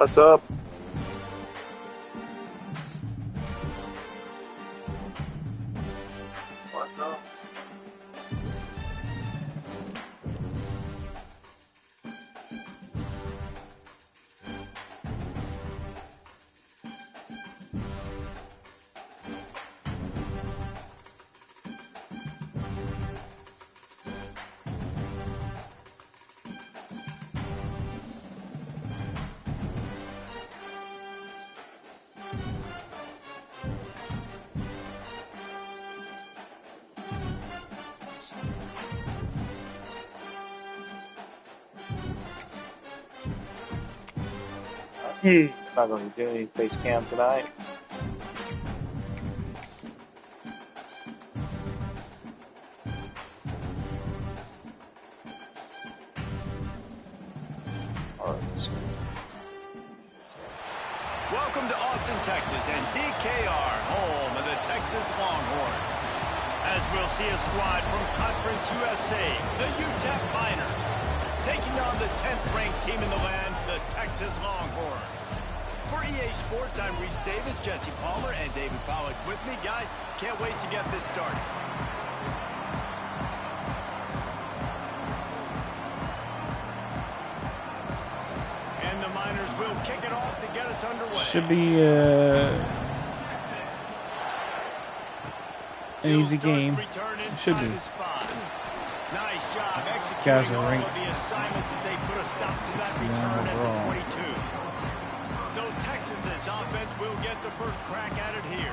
What's up? What's up? Hey, I'm not going to do any face cam tonight. Welcome to Austin, Texas, and DKR, home of the Texas Longhorns. As we'll see a squad from Conference USA, the UTEP Miners, taking on the 10th-ranked team in the land, the Texas Longhorns. For EA Sports, I'm Reese Davis, Jesse Palmer, and David Pollack with me. Guys, can't wait to get this started. And the Miners will kick it off to get us underway. Should be an easy game. Should be. Nice job These guys executing are all ranked of the assignments as they put a stop to that return at the 22. So Texas's offense will get the first crack at it here.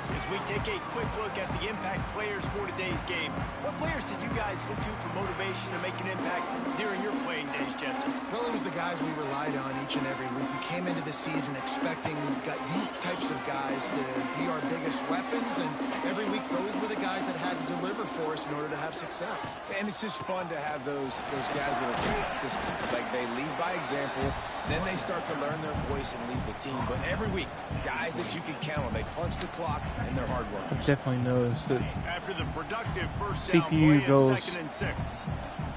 As we take a quick look at the impact players for today's game, what players did you guys look to for motivation to make an impact during your playing days, Jesse? Well, it was the guys we relied on each and every week. We came into the season expecting these types of guys to be our biggest weapons, and every week those were the guys that had to deliver for us in order to have success. And it's just fun to have those guys that are consistent. Like, they lead by example, then they start to learn their voice and lead the team. But every week, guys that you can count on, they punch the clock and they're hard workers. Definitely noticed that after the productive first CPU goes and 6.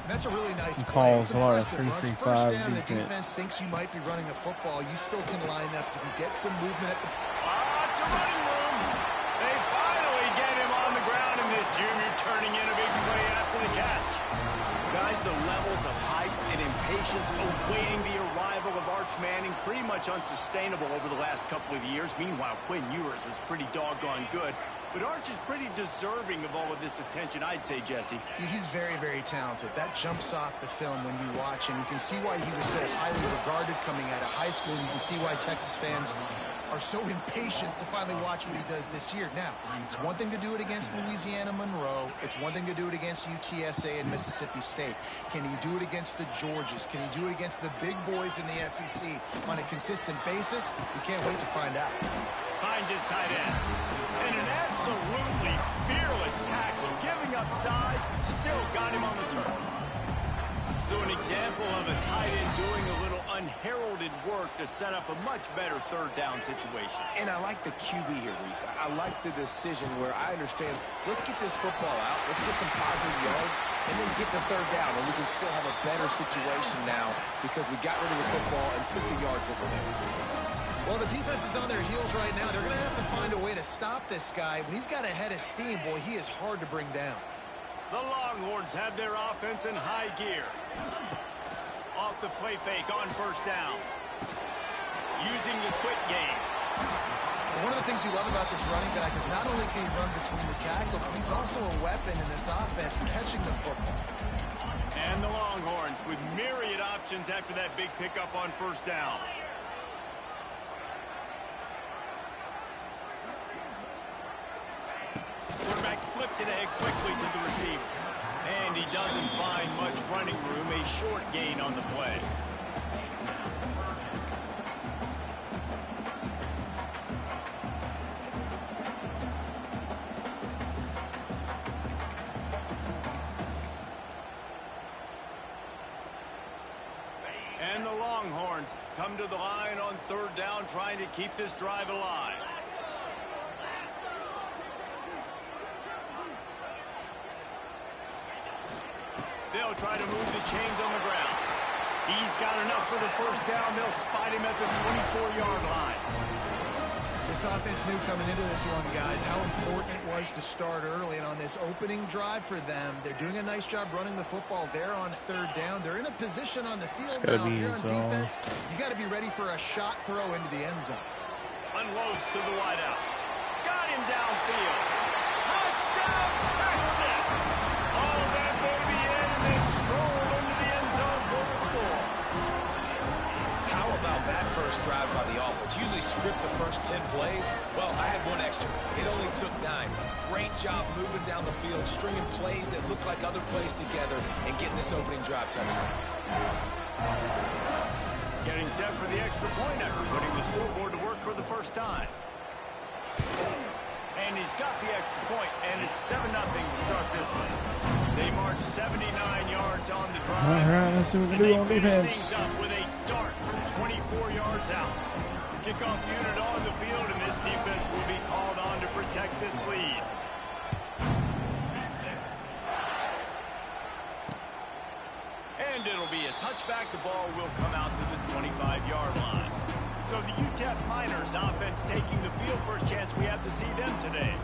That's a really nice play. calls It's a lot of impressive. 3-3-5 First down, the defense. defense thinks you might be running the football. You still can line up. You can get some movement at the... It's a running room. They finally get him on the ground, and this junior turning in a big play after the catch. Guys, the levels of hype and impatience awaiting the arrival of Arch Manning pretty much unsustainable over the last couple of years. Meanwhile, Quinn Ewers was pretty doggone good. But Arch is pretty deserving of all of this attention, I'd say, Jesse. He's very, very talented. That jumps off the film when you watch him. You can see why he was so highly regarded coming out of high school. You can see why Texas fans are so impatient to finally watch what he does this year. Now, it's one thing to do it against Louisiana Monroe. It's one thing to do it against UTSA and Mississippi State. Can he do it against the Georgias? Can he do it against the big boys in the SEC on a consistent basis? We can't wait to find out. Finds his tight end. And an absolutely fearless tackle, giving up size, still got him on the turn. So an example of a tight end doing a little unheralded work to set up a much better third down situation. And I like the QB here, Reese. I like the decision where I understand, let's get this football out, let's get some positive yards, and then get the third down, and we can still have a better situation now because we got rid of the football and took the yards that were there. Well, the defense is on their heels right now. They're going to have to find a way to stop this guy. When he's got a head of steam, boy, he is hard to bring down. The Longhorns have their offense in high gear. Off the play fake on first down. Using the quick game. One of the things you love about this running back is not only can he run between the tackles, but he's also a weapon in this offense catching the football. And the Longhorns with myriad options after that big pickup on first down. Quarterback flips it ahead quickly to the receiver. And he doesn't find much running room, a short gain on the play. And the Longhorns come to the line on third down, trying to keep this drive alive. They'll try to move the chains on the ground. He's got enough for the first down. They'll spot him at the 24-yard line. This offense knew coming into this one, guys, how important it was to start early. And on this opening drive for them, they're doing a nice job running the football there on third down. They're in a position on the field now. If you're on defense, you got to be ready for a shot throw into the end zone. Unloads to the wideout. Got him downfield. Touchdown, Texas! All that baby in and then stroll into the end zone for the score. How about that first drive by the offense? Usually script the first 10 plays. Well, I had one extra. It only took 9. Great job moving down the field, stringing plays that look like other plays together, and getting this opening drive touchdown. Getting set for the extra point after putting the scoreboard to work for the first time. And he's got the extra point, and it's 7-0 to start this one. They march 79 yards on the drive. All right, let's see what we can do on defense. Things up with a dart from 24 yards out. Kickoff unit on the field, and this defense will be called on to protect this lead. And it'll be a touchback. The ball will come out to the 25-yard line. So the UTEP Miners offense taking the field. First chance we have to see them today.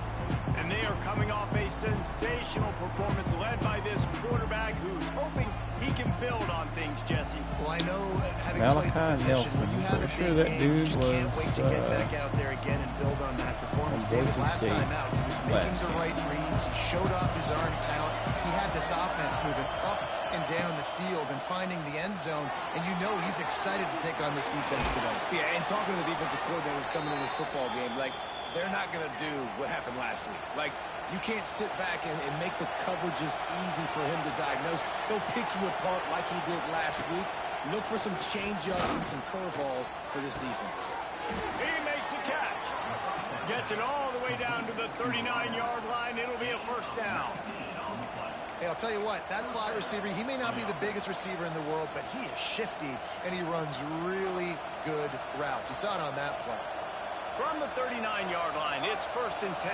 And they are coming off a sensational performance led by this quarterback who's hoping he can build on things, Jesse. Well, I know having played the position, when you have a big game, you just can't wait to get back out there again and build on that performance. David, last time out, he was making the right reads. He showed off his arm talent. He had this offense moving up and down the field and finding the end zone, and you know he's excited to take on this defense today. Yeah, and talking to the defensive coordinators coming in this football game, like, they're not going to do what happened last week. Like, you can't sit back and make the coverages easy for him to diagnose. He'll pick you apart like he did last week. Look for some change-ups and some curveballs for this defense. He makes the catch. Gets it all the way down to the 39-yard line. It'll be a first down. Hey, I'll tell you what, that slot receiver, he may not be the biggest receiver in the world, but he is shifty, and he runs really good routes. You saw it on that play. From the 39-yard line, it's 1st and 10.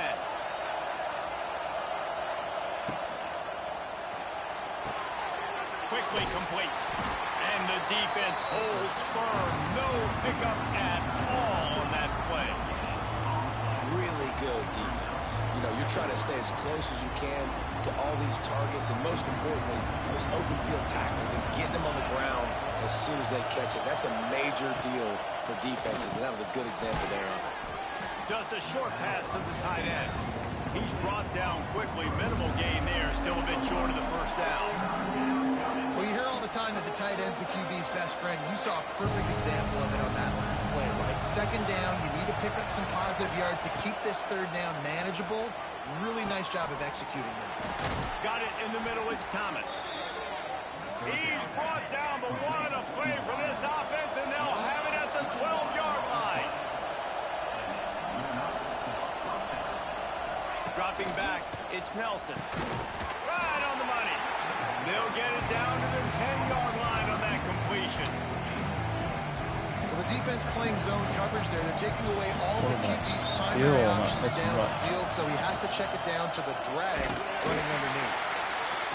Quickly complete. And the defense holds firm. No pickup at all on that play. Really good defense. You know, you're trying to stay as close as you can to all these targets, and most importantly, those open field tackles and getting them on the ground as soon as they catch it. That's a major deal for defenses, and that was a good example there of it. Just a short pass to the tight end. He's brought down quickly. Minimal gain there. Still a bit short of the first down. Well, you hear all the time that the tight end's the QB's best friend. You saw a perfect example of it on that last play, right? Second down, you need to pick up some positive yards to keep this third down manageable. Really nice job of executing that. Got it in the middle. It's Thomas. He's brought down, but what a play for this offense, and they'll have it at the 12-yard line. Dropping back, it's Nelson. Right on the money. They'll get it down to the 10-yard line on that completion. Well, the defense playing zone coverage there. They're taking away all the QB's primary options down the field, so he has to check it down to the drag running underneath.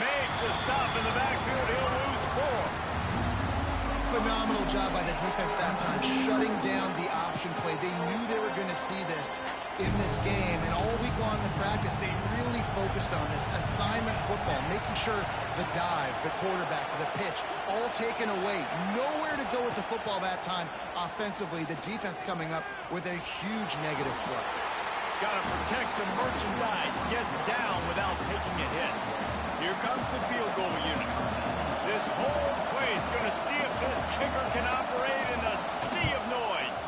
Makes a stop in the backfield. He'll lose 4. Phenomenal job by the defense that time, shutting down the option play. They knew they were going to see this in this game, and all week long in practice, they really focused on this assignment football, making sure the dive, the quarterback, the pitch, all taken away. Nowhere to go with the football that time offensively. The defense coming up with a huge negative play. Got to protect the merchandise. Gets down without taking a hit. Here comes the field goal unit. This whole play is going to see if this kicker can operate in the sea of noise.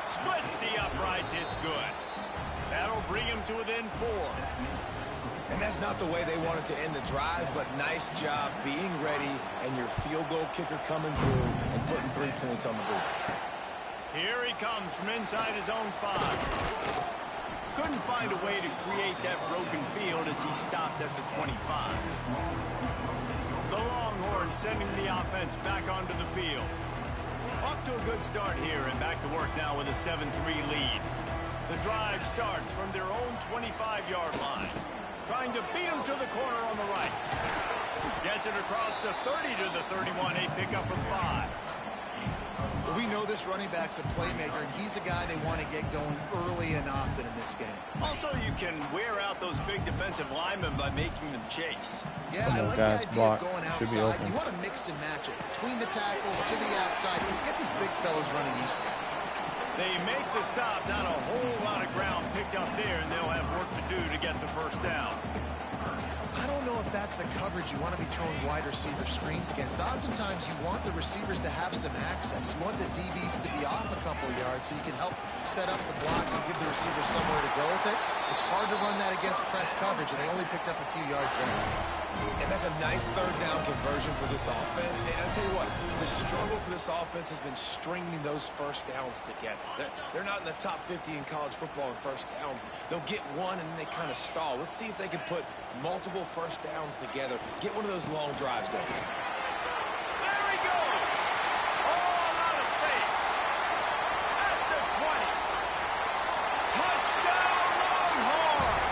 Splits the uprights. It's good. That'll bring him to within 4. And that's not the way they wanted to end the drive, but nice job being ready and your field goal kicker coming through and putting 3 points on the board. Here he comes from inside his own 5. Couldn't find a way to create that broken field as he stopped at the 25. The Longhorns sending the offense back onto the field. Off to a good start here and back to work now with a 7-3 lead. The drive starts from their own 25-yard line. Trying to beat him to the corner on the right. Gets it across the 30 to the 31, a pickup of 5. Well, we know this running back's a playmaker, and he's a guy they want to get going early and often in this game. Also, you can wear out those big defensive linemen by making them chase. Yeah, I like the idea of going outside. You want to mix and match it. Between the tackles, to the outside. Get these big fellas running eastwards. They make the stop, not a whole lot of ground picked up there, and they'll have work to do to get the first down. I don't know if that's the coverage you want to be throwing wide receiver screens against. Oftentimes, you want the receivers to have some access. You want the DBs to be off a couple yards so you can help set up the blocks and give the receiver somewhere to go with it. It's hard to run that against press coverage, and they only picked up a few yards there. And that's a nice third down conversion for this offense. And I'll tell you what, the struggle for this offense has been stringing those first downs together. They're not in the top 50 in college football in first downs. They'll get one, and then they kind of stall. Let's see if they can put multiple first downs together. Get one of those long drives going. There he goes. All out of space. At the 20. Touchdown, Longhorns.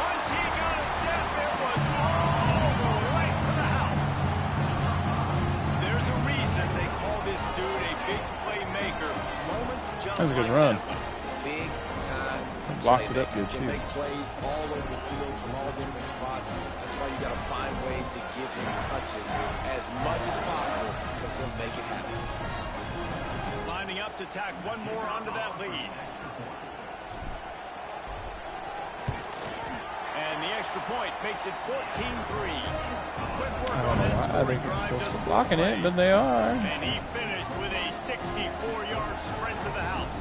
Once he got a step, it was all the way to the house. There's a reason they call this dude a big playmaker. Moments just That was a good like run. that. Big time. Blocked it up good, Can too. make plays all over the field from all different spots. That's why you got to find ways to give him touches as much as possible because he'll make it happen. Lining up to tack one more onto that lead. And the extra point makes it 14-3. Quick work on that I scoring think drive, they're just supposed to 4 blocking it, but plays. they are. And he finished with a 64-yard sprint to the house.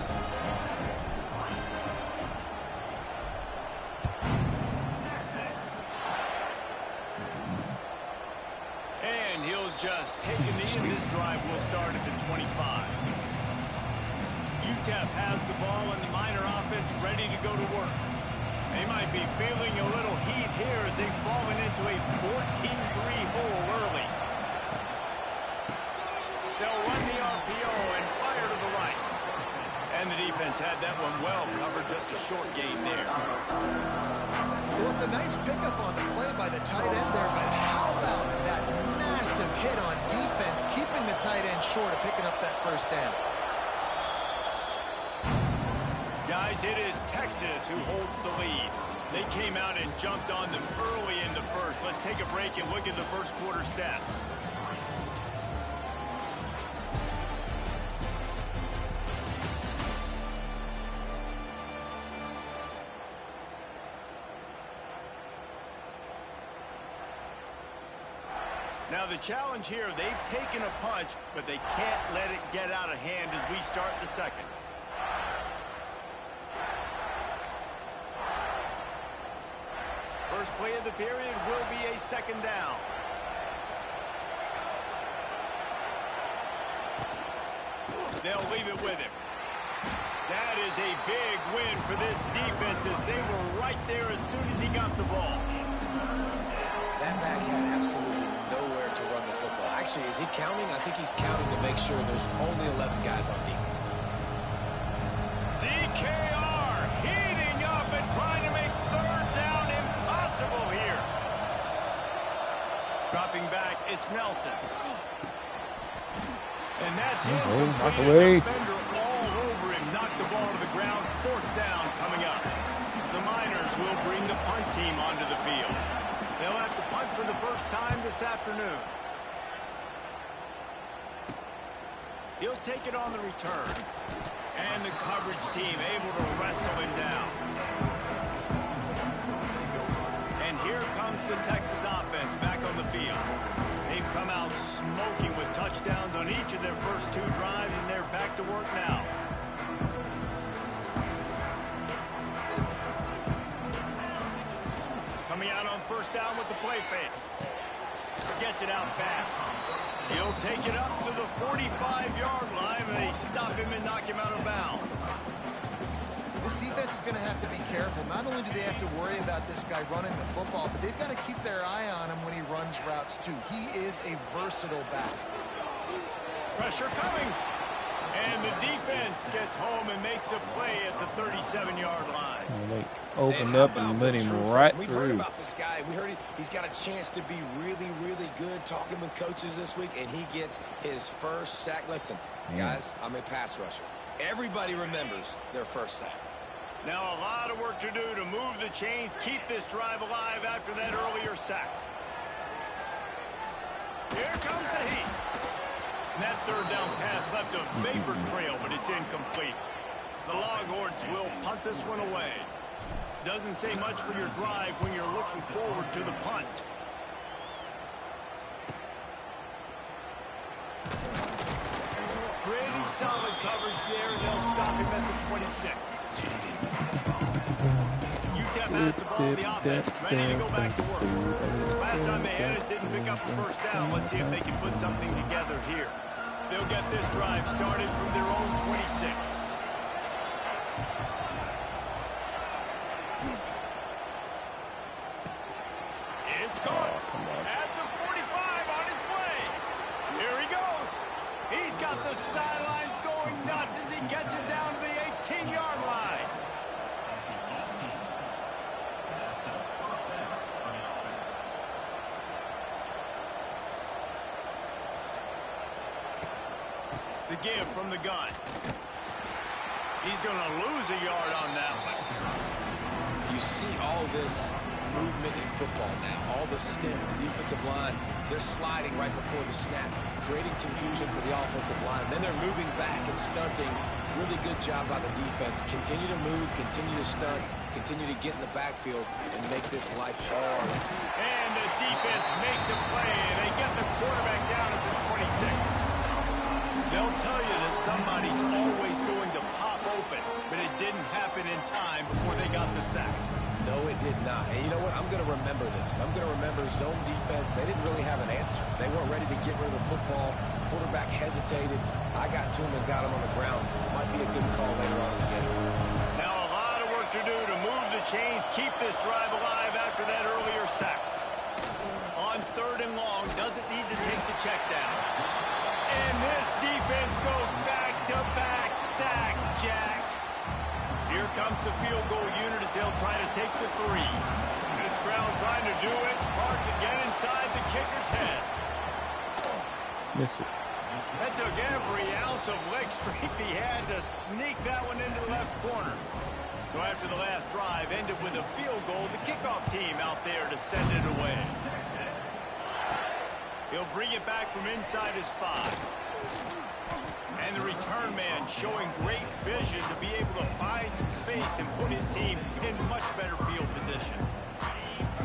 And he'll just take a knee, and this drive will start at the 25. UTEP has the ball, and the Miner offense ready to go to work. They might be feeling a little heat here as they've fallen into a 14-3 hole early. They'll run the RPO and fire to the right. And the defense had that one well covered, just a short gain there. Well, it's a nice pickup on the play by the tight end there, but how about that massive hit on defense, keeping the tight end short of picking up that first down? Guys, it is Texas who holds the lead. They came out and jumped on them early in the first. Let's take a break and look at the first quarter stats. Now the challenge here, they've taken a punch, but they can't let it get out of hand as we start the second. First play of the period will be a second down. They'll leave it with him. That is a big win for this defense as they were right there as soon as he got the ball. That back had absolutely nowhere to run the football. Actually, is he counting? I think he's counting to make sure there's only 11 guys on defense. DKR heating up and trying to make third down impossible here. Dropping back, it's Nelson. And that's knock incomplete. away. Defender all over him. Knocked the ball to the ground. Fourth down coming up. The Miners will bring the punt team onto the field. They'll have to punt for the first time this afternoon. He'll take it on the return. And the coverage team able to wrestle him down. And here comes the Texas offense back on the field. They've come out smoking with touchdowns on each of their first 2 drives, and they're back to work now. Coming out on first down with the play fake. Gets it out fast. He'll take it up to the 45-yard line, and they stop him and knock him out of bounds. This defense is going to have to be careful. Not only do they have to worry about this guy running the football, but they've got to keep their eye on him when he runs routes, too. He is a versatile back. Pressure coming. And the defense gets home and makes a play at the 37-yard line. And they opened up and let him right We've through. heard about this guy. We heard he's got a chance to be really, really good. Talking with coaches this week, and he gets his first sack. Listen, guys, I'm a pass rusher. Everybody remembers their first sack. Now a lot of work to do to move the chains, keep this drive alive after that earlier sack. Here comes the heat. And that third down pass left a vapor trail, but it's incomplete. The Longhorns will punt this one away. Doesn't say much for your drive when you're looking forward to the punt. Pretty solid coverage there, and they'll stop him at the 26. UTEP has the ball in the offense, ready to go back to work. Last time they had it, didn't pick up a first down. Let's see if they can put something together here. They'll get this drive started from their own 26. It's caught at the 45 on its way. Here he goes. He's got the sidelines going nuts as he gets it down to the 18-yard line. The give from the gun. He's going to lose a yard on that one. You see all this movement in football now. All the stem of the defensive line. They're sliding right before the snap, creating confusion for the offensive line. Then they're moving back and stunting. Really good job by the defense. Continue to move, continue to stunt, continue to get in the backfield and make this life hard. And the defense makes a play, and they get the quarterback down at the 26. They'll tell you that somebody's always going to pop open, but it didn't happen in time before they got the sack. No, it did not. And you know what? I'm going to remember this. I'm going to remember zone defense. They didn't really have an answer. They weren't ready to get rid of the football. Quarterback hesitated. I got to him and got him on the ground. Might be a good call later on in the game. Now a lot of work to do to move the chains, keep this drive alive after that earlier sack. On 3rd and long, doesn't need to take the check down. And this defense goes back-to-back sack, Jack. Here comes the field goal unit as they'll try to take the 3. This crowd trying to do its part to get inside the kicker's head. Miss it. That took every ounce of leg strength he had to sneak that one into the left corner. So after the last drive ended with a field goal, the kickoff team out there to send it away. He'll bring it back from inside his 5. And the return man showing great vision to be able to find some space and put his team in much better field position.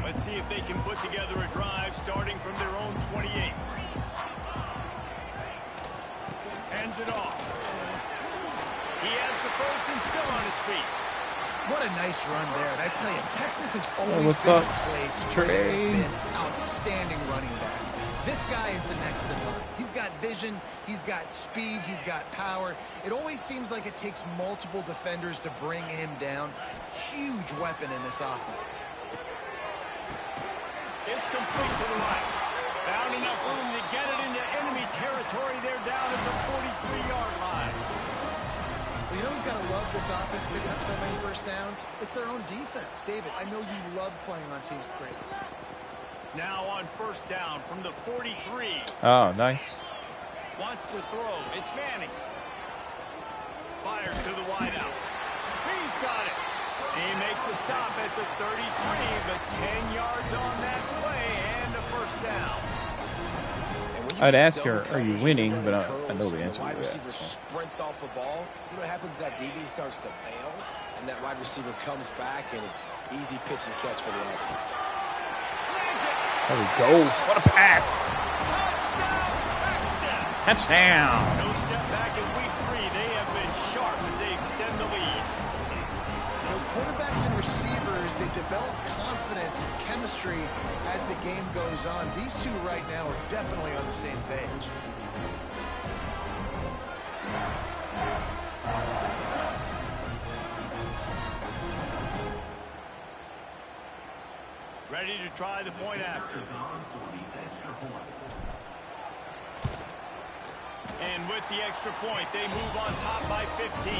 Let's see if they can put together a drive starting from their own 28. Hands it off. He has the first and still on his feet. What a nice run there. And I tell you, Texas has always been a place where they've been outstanding running backs. This guy is the next in line. He's got vision, he's got speed, he's got power. It always seems like it takes multiple defenders to bring him down. Huge weapon in this offense. It's complete to the right. Found enough room to get it into enemy territory. They're down at the 43-yard line. Well, you know who's got to love this offense picking up so many first downs? It's their own defense. David, I know you love playing on teams with great offenses. Now on 1st down from the 43. Oh, nice. Wants to throw. It's Manning. Fires to the wideout. He's got it. He makes the stop at the 33, but 10 yards on that play and a first down. I'd ask her, are you winning? But I know the answer The wide to receiver that. So. sprints off the ball. You know what happens? That DB starts to bail, and that wide receiver comes back, and it's easy pitch and catch for the offense. There we go. What a pass. Touchdown, Texas. Touchdown. No step back in week 3. They have been sharp as they extend the lead. You know, quarterbacks and receivers, they develop confidence and chemistry as the game goes on. These two right now are definitely on the same page. Ready to try the point after. And with the extra point. They move on top by 15.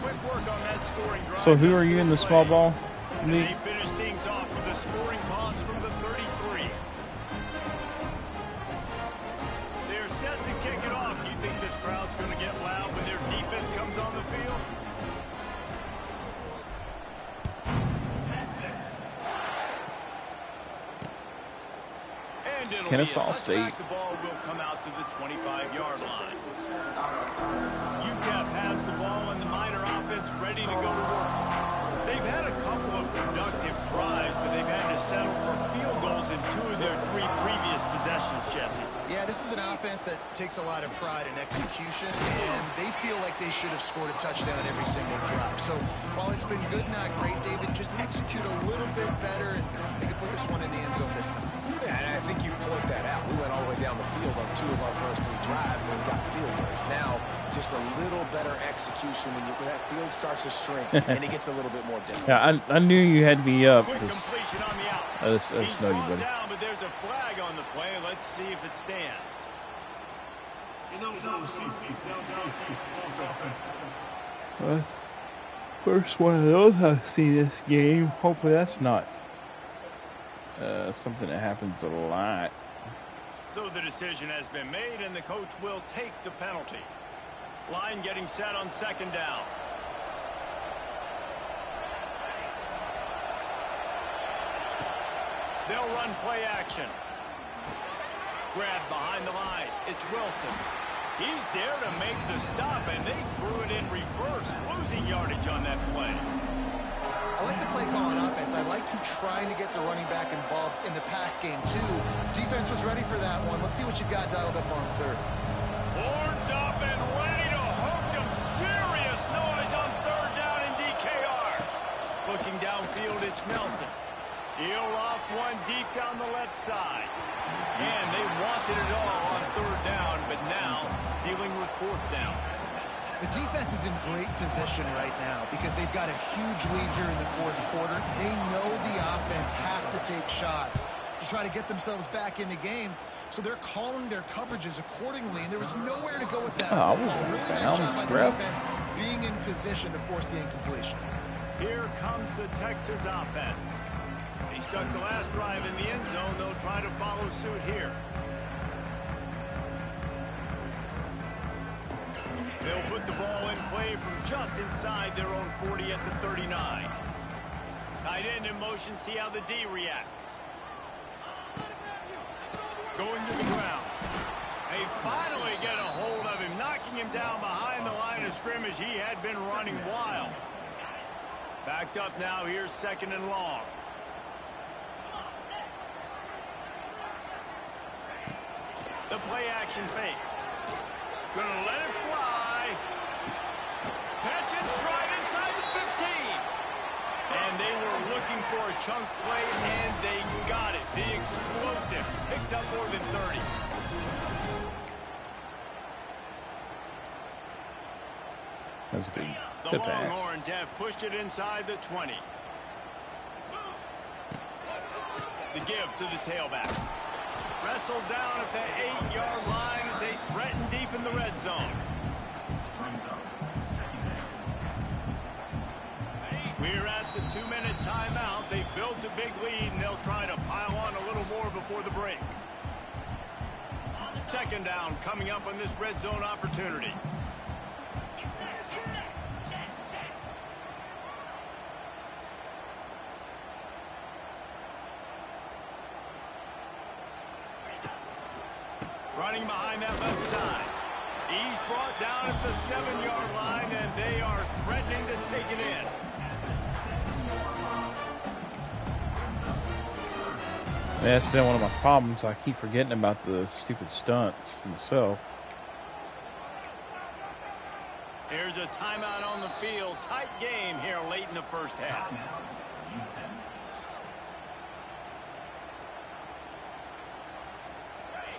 Quick work on that scoring drive. So who are you in the small ball league? They finish things off with a scoring toss from the 33. They're set to kick it off. You think this crowd's going to get loud when their defense comes on the field? And it'll Kennesaw be a State. touchback. The ball will come out to the 25-yard line. UTEP has the ball and the Miner offense ready to go to work. They've had a couple of productive tries, but they've had to settle for field goals in 2 of their 3 previous possessions, Jesse. Yeah, this is an offense that takes a lot of pride in execution, and they feel like they should have scored a touchdown every single drive. So while it's been good, not great, David, just execute a little bit better, and they can put this one in the end zone this time. Yeah, and I think you point that out. We went all the way down the field on 2 of our first 3 drives and got field goals. Now, just a little better execution when that field starts to shrink and it gets a little bit more difficult. Yeah, I knew you had to be up. Quick completion on the out. I just know you, buddy. Down, but there's a flag on the play. Let's see if it stands. Well, that's the first one of those I've seen this game. Hopefully that's not something that happens a lot. So the decision has been made, and the coach will take the penalty. Line getting set on 2nd down. They'll run play action. Grab behind the line. It's Wilson. He's there to make the stop, and they threw it in reverse, losing yardage on that play. I like the play call on offense. I like you trying to get the running back involved in the pass game, too. Defense was ready for that one. Let's see what you got dialed up on 3rd. Horns up and ready to hook them. Serious noise on 3rd down in DKR. Looking downfield, it's Nelson. He'll off one deep down the left side. And they wanted it all on 3rd down, but now dealing with 4th down. The defense is in great position right now because they've got a huge lead here in the 4th quarter. They know the offense has to take shots to try to get themselves back in the game. So they're calling their coverages accordingly, and there was nowhere to go with that. Really nice job by the defense being in position to force the incompletion. Here comes the Texas offense. They stuck the last drive in the end zone. They'll try to follow suit here. They'll put the ball in play from just inside their own 40 at the 39. Tight end in motion, see how the D reacts. Going to the ground. They finally get a hold of him, knocking him down behind the line of scrimmage. He had been running wild. Backed up now, here's 2nd and long. The play action fake. Gonna let it fly. Catch and stride inside the 15. And they were looking for a chunk play, and they got it. The explosive picks up more than 30. That's a good The pass. Longhorns have pushed it inside the 20. The give to the tailback. Wrestled down at the 8-yard line as they threaten deep in the red zone. We're at the 2-minute timeout. They've built a big lead, and they'll try to pile on a little more before the break. 2nd down coming up on this red zone opportunity. Running behind that left side. He's brought down at the 7-yard line, and they are threatening to take it in. Yeah, it's been one of my problems. I keep forgetting about the stupid stunts myself. Here's a timeout on the field. Tight game here late in the first half.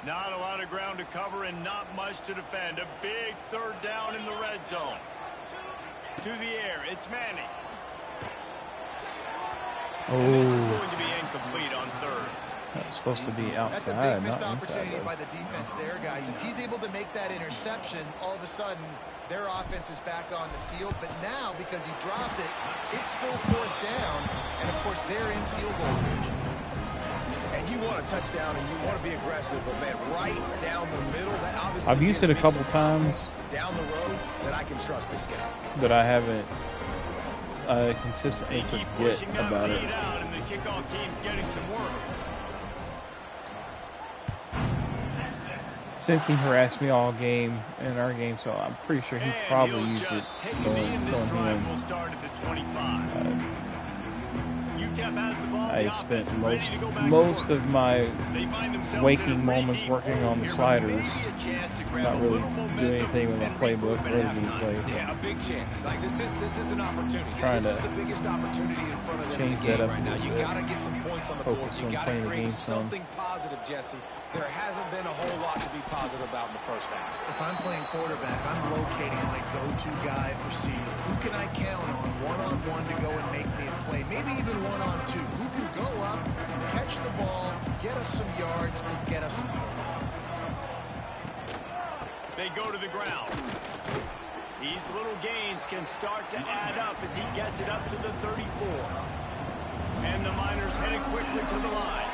Not a lot of ground to cover and not much to defend. A big 3rd down in the red zone. To the air, it's Manning. Oh. And this is going to be incomplete on 3rd. That's supposed to be That's a outside, big missed not inside. opportunity Though. by the defense there, guys. If he's able to make that interception, all of a sudden, their offense is back on the field. But now, because he dropped it, it's still fourth down. And, of course, they're in field goal range. And you want a touchdown and you want to be aggressive, but, man, right down the middle, that obviously I've used it a gives me couple some times. down the road that I can trust this guy. But I haven't consistently They keep forget pushing that about lead it. out, and the kickoff team's getting some work. Since he harassed me all game in our game, so I'm pretty sure he And probably he'll used it just take a knee, going and this drive will him. start at the 25. UTEP has the ball. I The spent offense ready to go back to most work. of my They find themselves in a waking pretty moments deep working hole on the here, but sliders. maybe a chance to grab Not a really little do momentum anything with my and playbook, regroup at ready to halftime. play. Yeah, a big chance. Like this is an opportunity. Trying This is to the biggest opportunity in front of them in change the that game up right a now. little You bit. got to get some points on the board. Focus You on got to playing the create game some. something positive, Jesse. There hasn't been a whole lot to be positive about in the first half. If I'm playing quarterback, I'm locating my go-to guy at receiver. Who can I count on one-on-one to go and make me a play? Maybe even one-on-two. Who can go up, catch the ball, get us some yards, and get us some points? They go to the ground. These little gains can start to add up as he gets it up to the 34. And the Miners headed quickly to the line.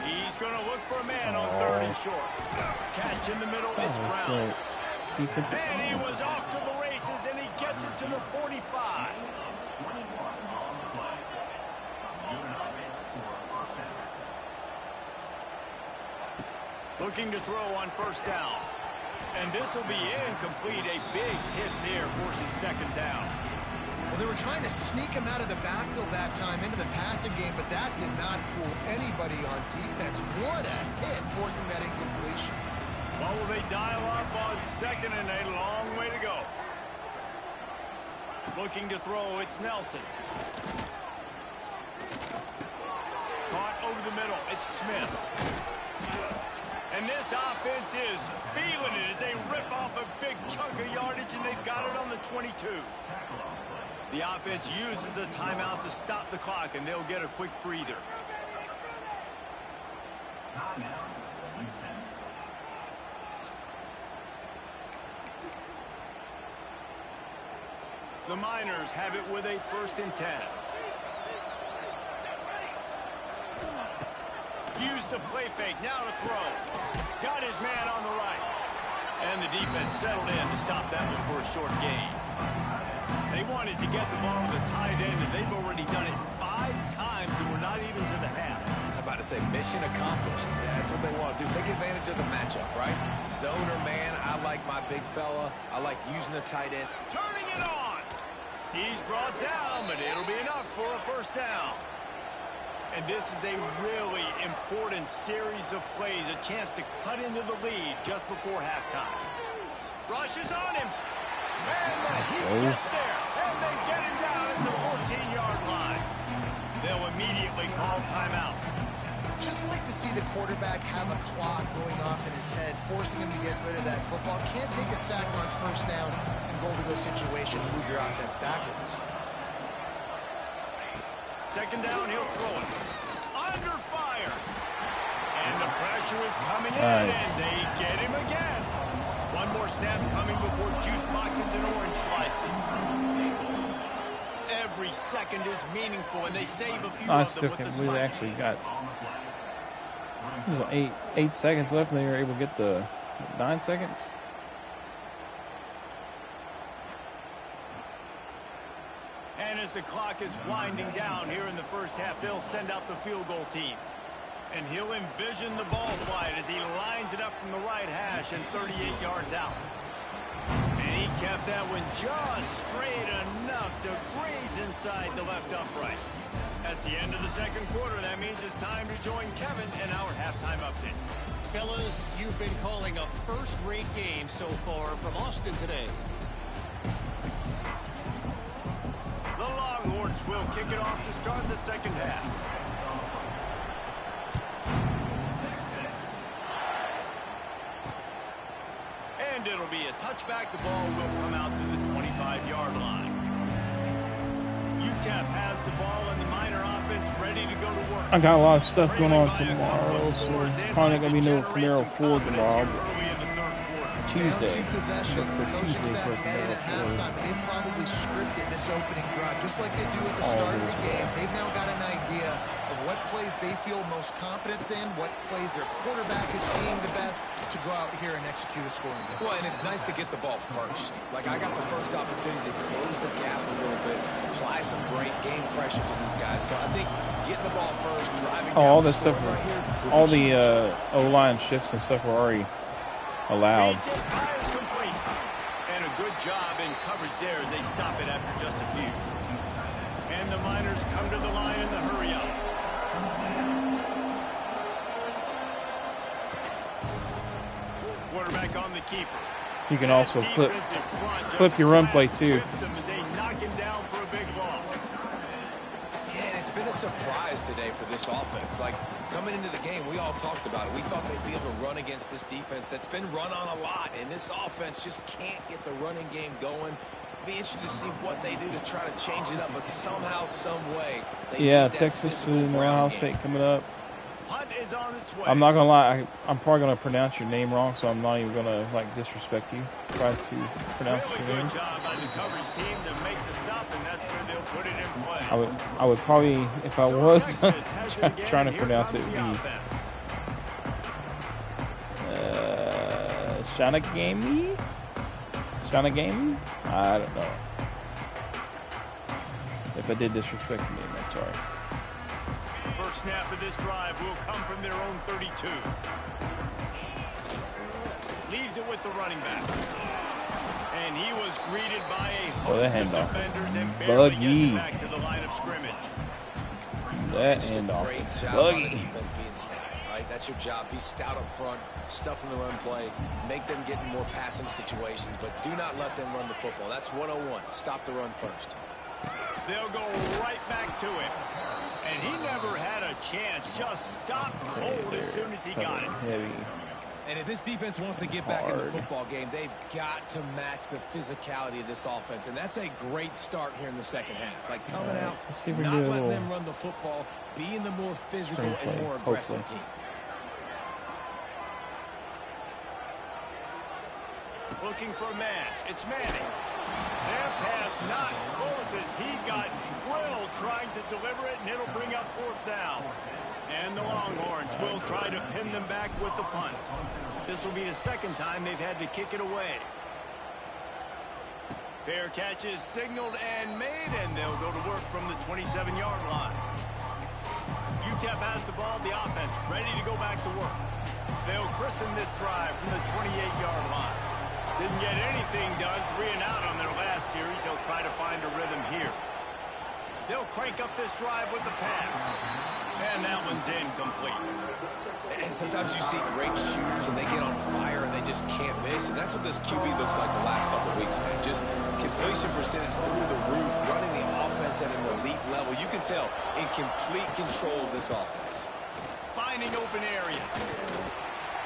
He's going to look for a man on third and short. Catch in the middle, it's Brown. And he was off to the races, and he gets it to the 45. Looking to throw on first down. And this will be incomplete. A big hit there forces second down. Well, they were trying to sneak him out of the backfield that time into the passing game, but that did not fool anybody on defense. What a hit, forcing that incompletion. Well, will they dial up on second and a long way to go? Looking to throw, it's Nelson. Caught over the middle, it's Smith. And this offense is feeling it as they rip off a big chunk of yardage, and they've got it on the 22. The offense uses a timeout to stop the clock, and they'll get a quick breather. The Miners have it with a 1st and 10. Used the play fake, now to throw. Got his man on the right. And the defense settled in to stop that one for a short gain. They wanted to get the ball to the tight end, and they've already done it 5 times, and we're not even to the half. I'm about to say mission accomplished. Yeah, that's what they want to do. Take advantage of the matchup, right? Zone or man, I like my big fella. I like using the tight end. Turning it on. He's brought down, but it'll be enough for a first down. And this is a really important series of plays, a chance to cut into the lead just before halftime. Rushes on him. And the Heat gets there. And they get him down at the 14-yard line. They'll immediately call timeout. Just like to see the quarterback have a clock going off in his head, forcing him to get rid of that football. Can't take a sack on first down and goal-to-go situation and move your offense backwards. Second down, he'll throw it. Under fire. And the pressure is coming in, and they get him again. One more snap coming before juice boxes and orange slices. Every second is meaningful, and they save a few I of still them with can't the believe they spike. actually got 8 seconds left, and they were able to get the 9 seconds. And as the clock is winding down here in the first half, they'll send out the field goal team. And he'll envision the ball flight as he lines it up from the right hash and 38 yards out. And he kept that one just straight enough to graze inside the left upright. That's the end of the second quarter. That means it's time to join Kevin in our halftime update. Fellas, you've been calling a first-rate game so far from Austin today. The Longhorns will kick it off to start the second half. And it'll be a touchback. The ball will come out to the 25-yard line. UTEP has the ball, and the Miner offense offense ready to go to work. I got a lot of stuff going on tomorrow, so probably not gonna be no Camaro 4 tomorrow. Down Tuesday. two possessions, the coaching staff met in at halftime, and they've probably scripted this opening drive, just like they do at the start of the game. They've now got an idea of what plays they feel most confident in, what plays their quarterback is seeing the best to go out here and execute a scoring drive. Well, and it's nice to get the ball first. Like, I got the first opportunity to close the gap a little bit, apply some great game pressure to these guys. So I think getting the ball first, driving all down this stuff, right here, all the O-line shifts and stuff were already allowed. And a good job in coverage there as they stop it after just a few. And the Miners come to the line in the hurry up. Quarterback on the keeper. You can also flip your run play too. As they knock him down for a big loss. Yeah, it's been a surprise today for this offense. Like, coming into the game, we all talked about it. We thought they'd be able to run against this defense that's been run on a lot, and this offense just can't get the running game going. Be interested to see what they do to try to change it up, but somehow, some way, they Texas and Ohio State coming up. Hunt is on its way. I'm not gonna lie, I'm probably gonna pronounce your name wrong, so I'm not even gonna like disrespect you. Try to pronounce Really your name. good job by the coverage team to make the stop, and that's where they'll put it in play. I would probably, if I was Texas has it again, trying to and here pronounce it, comes would the be offense. Shanagami? I don't know. If I did disrespect your name, I'm sorry. First snap of this drive will come from their own 32. Leaves it with the running back. And he was greeted by a host of defenders and barely gets back to the line of scrimmage. That Just a handoff great is job on the buggy. defense being stout, right? That's your job. Be stout up front, stuff in the run play, make them get in more passing situations, but do not let them run the football. That's 101. Stop the run first. They'll go right back to it. And he never had a chance. Just stopped cold as soon as he got it. Heavy. And if this defense wants to get back in the football game, they've got to match the physicality of this offense. And that's a great start here in the second half. Like, coming out, not letting them run the football, being the more physical and more aggressive team. Looking for a man. It's Manning. Their pass not close as he got drilled trying to deliver it, and it'll bring up fourth down. And the Longhorns will try to pin them back with the punt. This will be the second time they've had to kick it away. Fair catch is signaled and made, and they'll go to work from the 27-yard line. UTEP has the ball, the offense ready to go back to work. They'll christen this drive from the 28-yard line. Didn't get anything done 3 and out on their last series. They'll try to find a rhythm here. They'll crank up this drive with the pass. And that one's incomplete. And sometimes you see great shooters and they get on fire and they just can't miss. And that's what this QB looks like the last couple of weeks, man. Just completion percentage through the roof, running the offense at an elite level. You can tell in complete control of this offense. Finding open areas.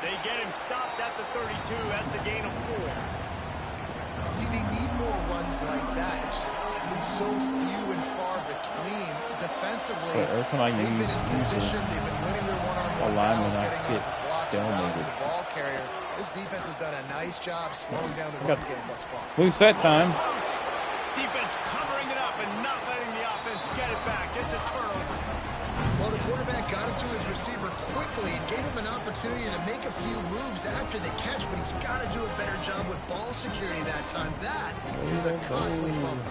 They get him stopped at the 32. That's a gain of 4. See, they need more runs like that. It's been so few and far between. Defensively, they've been in position. They've been winning their one-on-one battles, getting off of blocks around the ball carrier. This defense has done a nice job slowing down the run game thus far. Loose that time. Defense covering it up and not letting the offense get it back. It's a turnover. Well, the quarterback got it to his receiver quickly and gave him an opportunity to make a few moves after the catch, but he's got to do a better job with ball security that time. That is a costly fumble.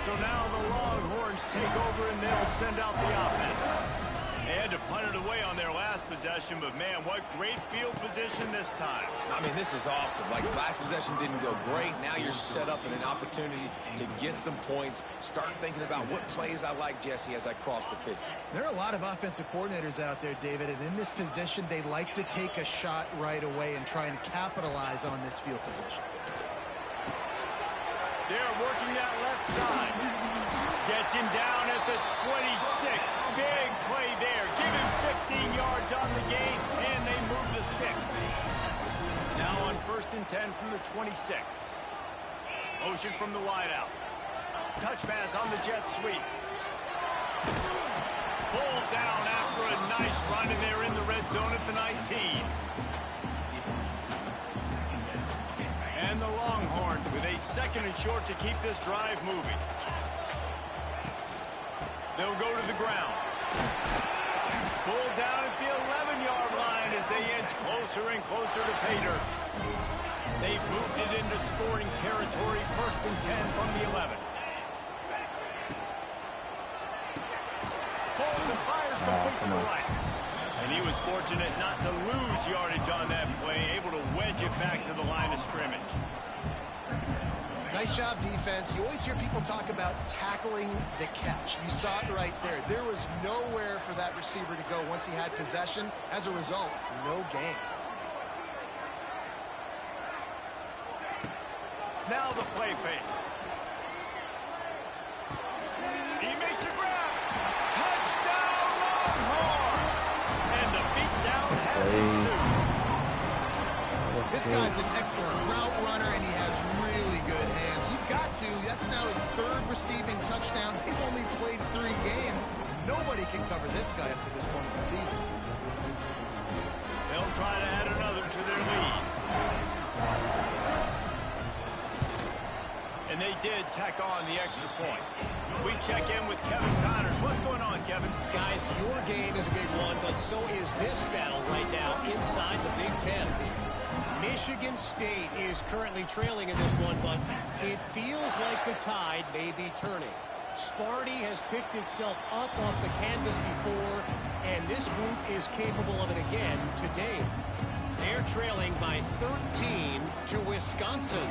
So now the Longhorns take over and they'll send out the offense. They had to punt it away on their last possession, but man, what great field position this time. I mean, this is awesome. Like, last possession didn't go great. Now you're set up in an opportunity to get some points. Start thinking about what plays I like, Jesse, as I cross the 50. There are a lot of offensive coordinators out there, David, and in this position, they like to take a shot right away and try and capitalize on this field position. They're working that left side. Gets him down at the 26. Big play there. Give him 15 yards on the gain, and they move the sticks. Now on 1st and 10 from the 26. Motion from the wideout. Touch pass on the jet sweep. Pulled down after a nice run, and they're in the red zone at the 19. And the Longhorns with a 2nd and short to keep this drive moving. They'll go to the ground. Pulled down at the 11-yard line as they inch closer and closer to pay dirt. They've moved it into scoring territory, 1st and 10 from the 11. Pulls and fires complete to the right. And he was fortunate not to lose yardage on that play, able to wedge it back to the line of scrimmage. Nice job, defense. You always hear people talk about tackling the catch. You saw it right there. There was nowhere for that receiver to go once he had possession. As a result, no gain. Now the play fake. He makes a grab. Touchdown, Longhorns! And the beatdown has ensued. This guy's an excellent route runner, and he has really good hands. You've got to. That's now his 3rd receiving touchdown. They've only played 3 games. Nobody can cover this guy up to this point of the season. They'll try to add another to their lead. And they did tack on the extra point. We check in with Kevin Connors. What's going on, Kevin? Guys, your game is a big one, but so is this battle right now inside the Big Ten. Michigan State is currently trailing in this one, but it feels like the tide may be turning. Sparty has picked itself up off the canvas before, and this group is capable of it again today. They're trailing by 13 to Wisconsin.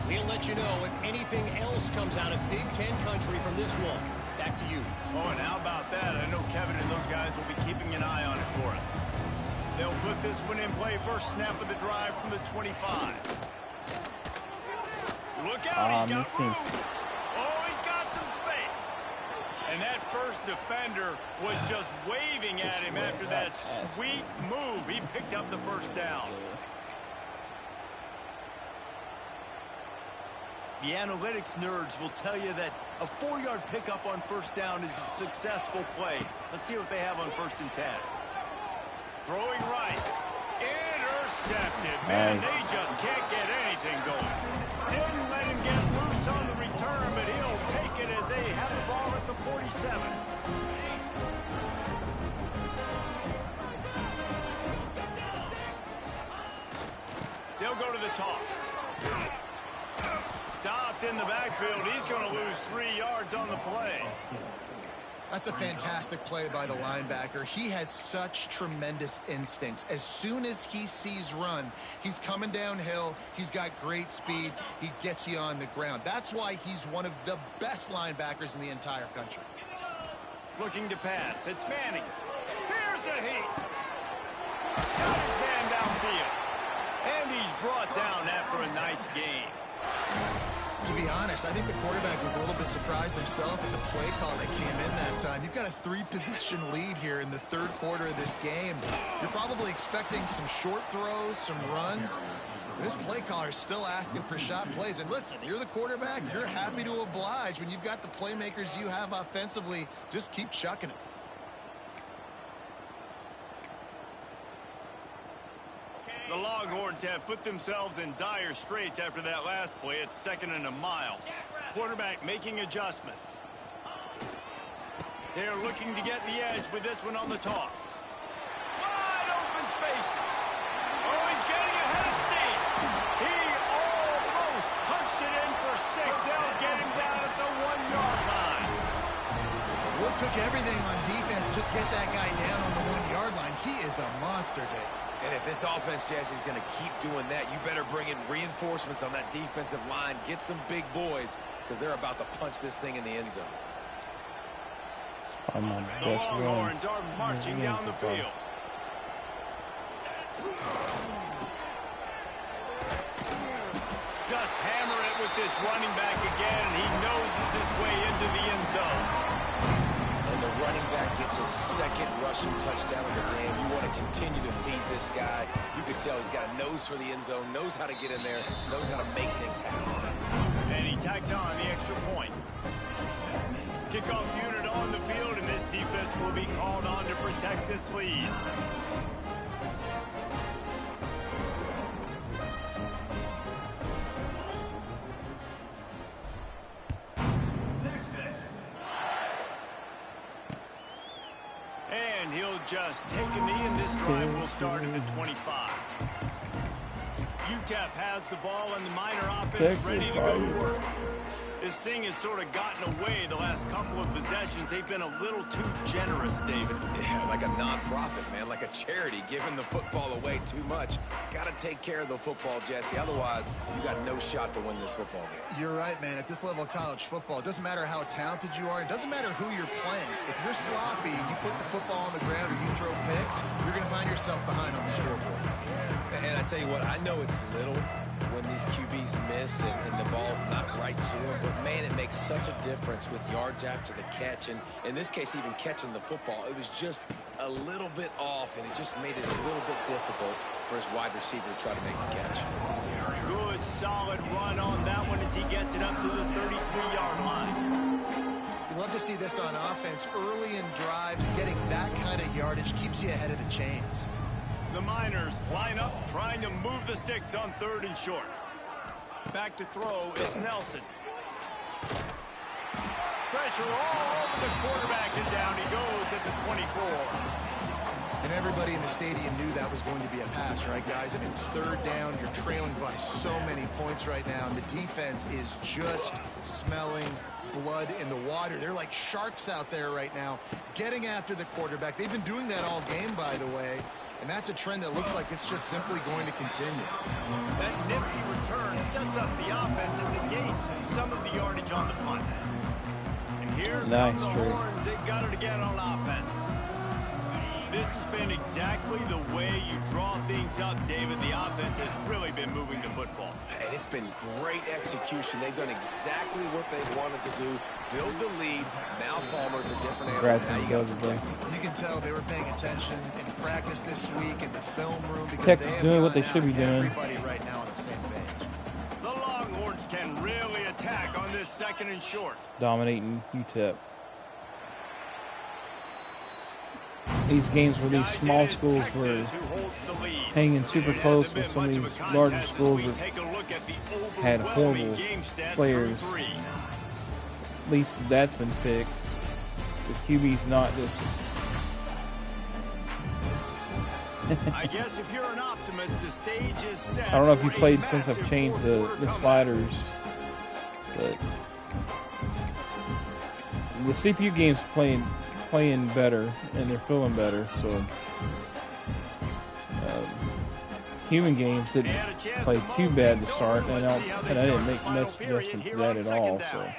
We'll let you know if anything else comes out of Big Ten country from this one. Back to you. Oh, and how about that? I know Kevin and those guys will be keeping an eye on it for us. They'll put this one in play. First snap of the drive from the 25. Look out, he's got room. Oh, he's got some space. And that first defender was just waving at him after that sweet move. He picked up the first down. The analytics nerds will tell you that a 4-yard pickup on first down is a successful play. Let's see what they have on 1st and 10. Throwing right. Intercepted. Man, they just can't get anything going. Didn't let him get loose on the return, but he'll take it as they have the ball at the 47. They'll go to the toss. Stopped in the backfield. He's going to lose 3 yards on the play. That's a fantastic play by the linebacker. He has such tremendous instincts. As soon as he sees run, he's coming downhill. He's got great speed. He gets you on the ground. That's why he's one of the best linebackers in the entire country. Looking to pass. It's Manning. Here's a heat. Got his man downfield. And he's brought down after a nice game. To be honest, I think the quarterback was a little bit surprised himself at the play call that came in that time. You've got a 3-possession lead here in the 3rd quarter of this game. You're probably expecting some short throws, some runs. This play caller is still asking for shot plays. And listen, you're the quarterback. You're happy to oblige when you've got the playmakers you have offensively. Just keep chucking it. The Longhorns have put themselves in dire straits after that last play. It's 2nd and a mile. Quarterback making adjustments. They're looking to get the edge with this one on the toss. Wide open spaces. Oh, he's getting ahead of steam. He almost punched it in for 6. They'll get him down at the 1-yard line. Wood took everything on defense to just get that guy down on the 1-yard line. He is a monster, Dave. And if this offense, Jesse, is going to keep doing that, you better bring in reinforcements on that defensive line. Get some big boys, because they're about to punch this thing in the end zone. The Longhorns are marching down the field. Just hammer it with this running back again, and he noses his way into the end zone. And the running back gets his second rushing touchdown of the game, you want to continue to feed this guy. You can tell he's got a nose for the end zone, knows how to get in there, knows how to make things happen. And he tacked on the extra point. Kickoff unit on the field, and this defense will be called on to protect this lead. And he'll just take a knee, and this drive will start at the 25. UTEP has the ball, and the Miner offense ready to go to work. This thing has sort of gotten away the last couple of possessions. They've been a little too generous, David. Yeah, like a non-profit, man, like a charity, giving the football away too much. Got to take care of the football, Jesse. Otherwise, you got no shot to win this football game. You're right, man. At this level of college football, it doesn't matter how talented you are. It doesn't matter who you're playing. If you're sloppy, you put the football on the ground or you throw picks, you're going to find yourself behind on the scoreboard. And I tell you what, I know it's little when these QBs miss and the ball's not right to them, but man, it makes such a difference with yards after the catch, and in this case, even catching the football. It was just a little bit off, and it just made it a little bit difficult for his wide receiver to try to make the catch. Good, solid run on that one as he gets it up to the 33-yard line. You love to see this on offense. Early in drives, getting that kind of yardage keeps you ahead of the chains. The Miners line up, trying to move the sticks on 3rd and short. Back to throw, it's Nelson. Pressure all over the quarterback, and down he goes at the 24. And everybody in the stadium knew that was going to be a pass, right, guys? And it's 3rd down. You're trailing by so many points right now, and the defense is just smelling blood in the water. They're like sharks out there right now, getting after the quarterback. They've been doing that all game, by the way. And that's a trend that looks like it's just simply going to continue. That nifty return sets up the offense and negates some of the yardage on the punt. And here come the Horns. They got it again on offense. This has been exactly the way you draw things up, David. The offense has really been moving the football. And it's been great execution. They've done exactly what they wanted to do. Build the lead. Now Palmer's a different animal. Now you got to protect him. You can tell they were paying attention in practice this week in the film room because Texas they have doing what they should be doing. Everybody right now on the same page. The Longhorns can really attack on this 2nd and short. Dominating UTEP. These games where these small schools were hanging super close with some of these larger schools that had horrible players. At least that's been fixed. The QB's not just... I guess if you're an optimist, the stage is set. I don't know if you played since I've changed the sliders, but the CPU game's playing better and they're feeling better. So human games didn't play too bad to start, and I didn't make much adjustment to that at all. So.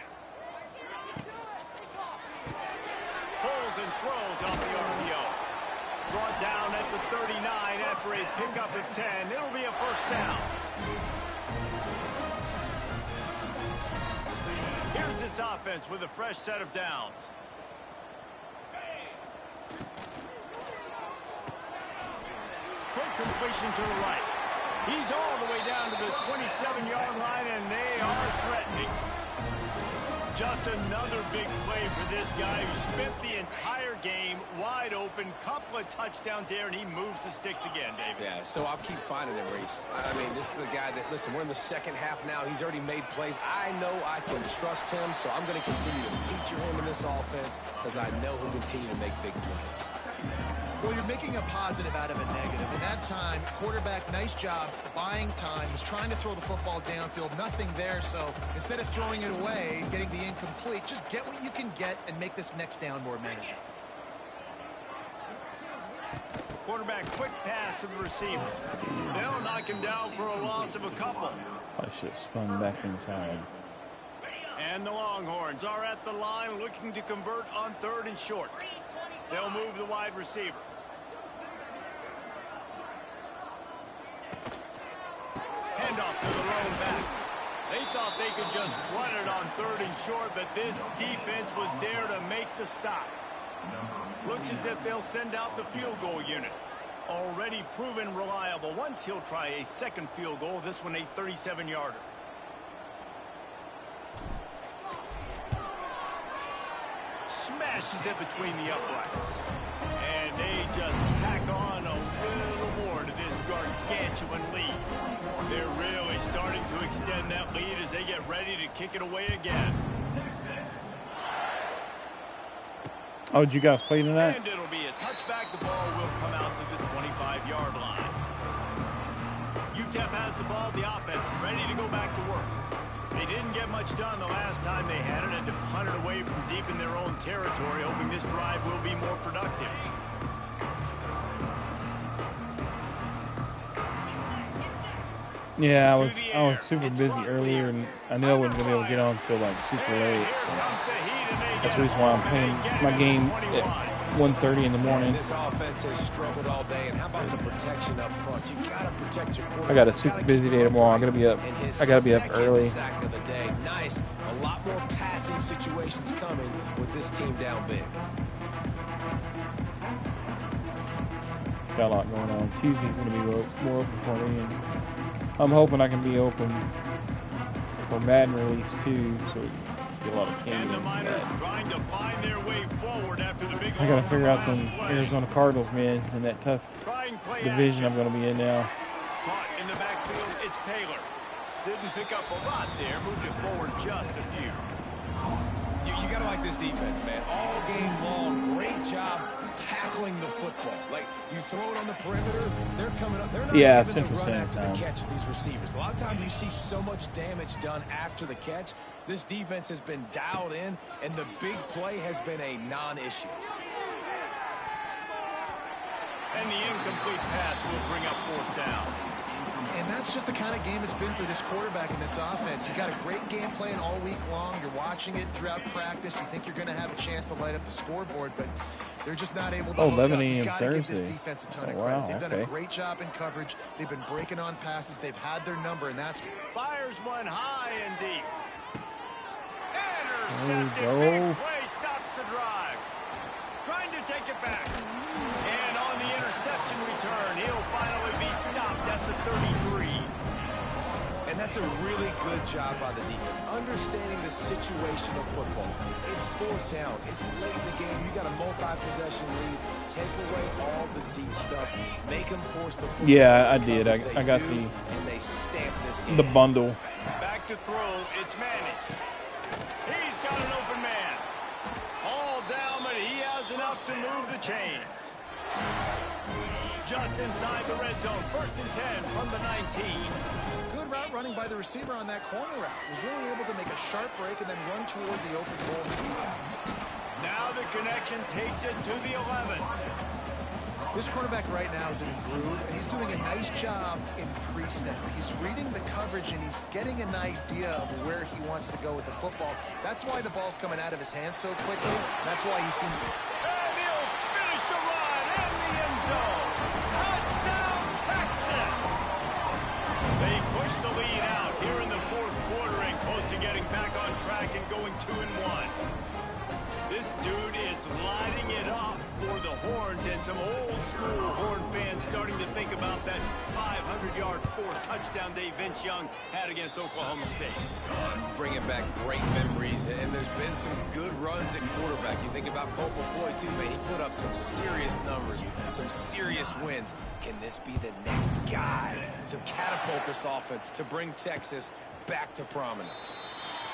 Pulls and throws off the RPO. Brought down at the 39 after a pickup of 10. It'll be a 1st down. Here's this offense with a fresh set of downs. Quick completion to the right. He's all the way down to the 27-yard line, and they are threatening. Just another big play for this guy who spent the entire game wide open. Couple of touchdowns there, and he moves the sticks again, David. Yeah, so I'll keep finding him, Reese. I mean, this is a guy that, listen, we're in the 2nd half now. He's already made plays. I know I can trust him, so I'm going to continue to feature him in this offense because I know he'll continue to make big plays. Well, you're making a positive out of a negative. In that time, quarterback, nice job, buying time. He's trying to throw the football downfield. Nothing there, so instead of throwing it away, getting the incomplete, just get what you can get and make this next down more manageable. Quarterback, quick pass to the receiver. They'll knock him down for a loss of a couple. I should have spun back inside. And the Longhorns are at the line looking to convert on 3rd and short. They'll move the wide receiver. Handoff to the lone back. They thought they could just run it on 3rd and short, but this defense was there to make the stop. Looks as if they'll send out the field goal unit. Already proven reliable. Once he'll try a second field goal, this one a 37-yarder. Smashes it between the uprights. And they just tack on a little more to this gargantuan lead. They're really starting to extend that lead as they get ready to kick it away again. Oh, did you guys play tonight? And it'll be a touchback. The ball will come out to the 25-yard line. UTEP has the ball, the offense ready to go back to work. They didn't get much done the last time they had it and to punt it away from deep in their own territory, hoping this drive will be more productive. Yeah, I was super busy earlier, and I knew I wasn't gonna be able to get on until like super late. So that's the reason why I'm playing my game at 1:30 in the morning. This offense has struggled all day, and how about the protection up front? You gotta protect your quarterback. I got a super busy day tomorrow. I gotta be up early. Sack of the day. Nice. A lot more passing situations coming with this team down big. Got a lot going on. Tuesday's gonna be more open for me, and I'm hoping I can be open for Madden release too, so we can get a lot of candy. Trying to find their way forward after the big I gotta figure out them Arizona Cardinals, man, in that tough division I'm gonna be in now. Caught in the backfield, it's Taylor. Didn't pick up a lot there, moved it forward just a few. You gotta like this defense, man. All game long, great job tackling the football. Like, you throw it on the perimeter, they're coming up. They're not giving the run after the catch of these receivers. A lot of times you see so much damage done after the catch. This defense has been dialed in, and the big play has been a non-issue. And the incomplete pass will bring up fourth down. And that's just the kind of game it's been for this quarterback in this offense. You got a great game plan all week long. You're watching it throughout practice. You think you're going to have a chance to light up the scoreboard, but they're just not able to. 11 a.m. You got to give this Thursday. defense a ton of Wow, credit. They've done a great job in coverage. They've been breaking on passes. They've had their number, and that's fires one high and deep. There we Intercepted. go. Big play stops the drive. Trying to take it back. And on the interception return, he'll finally be stopped at the 33. And that's a really good job by the defense, understanding the situation of football. It's fourth down. It's late in the game. You got a multi-possession lead. Take away all the deep stuff. Make them force the football. Yeah, I did. I got and they stamp this game. the bundle. Back to throw. It's Manning. He's got an open man. All down, but he has enough to move the chains. Just inside the red zone. 1st and 10 from the 19. good route running by the receiver on that corner route. Was really able to make a sharp break and then run toward the open goal of the defense. Now the connection takes it to the 11. This quarterback right now is in a groove, and he's doing a nice job in pre-snap. He's reading the coverage, and he's getting an idea of where he wants to go with the football. That's why the ball's coming out of his hands so quickly. That's why he seems... And he'll finish the run in the end zone. Touchdown, Texas! They push the lead out here in the fourth quarter and close to getting back on track and going 2-1. This dude is lighting it up for the Horns, and some old-school Horn fans starting to think about that 500-yard, 4-touchdown day Vince Young had against Oklahoma State. Bringing back great memories, and there's been some good runs at quarterback. You think about Colt McCoy, too, man. He put up some serious numbers, some serious wins. Can this be the next guy to catapult this offense, to bring Texas back to prominence?